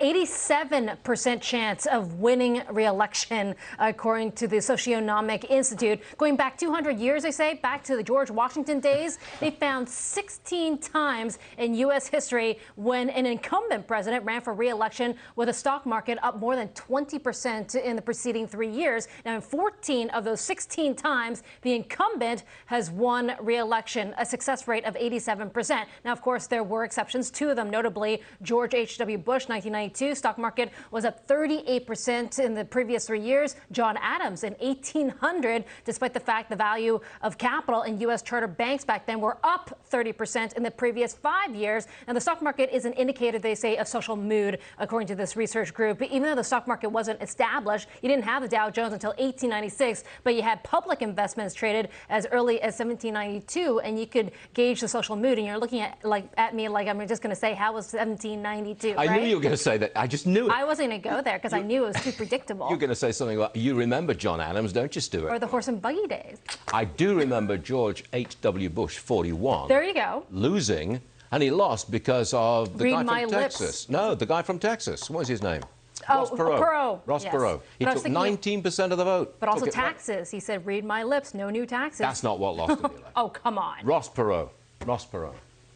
87% chance of winning re-election, according to the Socionomic Institute. Going back 200 years, they say, back to the George Washington days, they found 16 times in U.S. history when an incumbent president ran for re-election with a stock market up more than 20% in the preceding 3 years. Now, in 14 of those 16 times, the incumbent has won re-election, a success rate of 87%. Now, of course, there were exceptions, two of them notably George H.W. Bush, 1992, stock market was up 38% in the previous 3 years. John Adams in 1800, despite the fact the value of capital in U.S. charter banks back then were up 30% in the previous 5 years. And the stock market is an indicator, they say, of social mood, according to this research group. Even though the stock market wasn't established, you didn't have the Dow Jones until 1896, but you had public investments traded as early as 1792, and you could gauge the social mood. And you're looking at me like I'm just going to say, how was 1792? I right? knew you were going to say that. I just knew it. I wasn't going to go there because I knew it was too predictable. You're going to say something like, you remember John Adams, don't you, Stuart? Or the horse and buggy days. I do remember George H.W. Bush, 41. There you go. Losing, and he lost because of the Read guy my from lips. Texas. No, the guy from Texas. What was his name? Oh, Ross Perot. Perot. Ross Yes. Perot. He But I took was thinking 19% of the vote. But also Took it right. taxes. He said, read my lips, no new taxes. That's not what lost him the election. Oh, come on. Ross Perot. Ross Perot.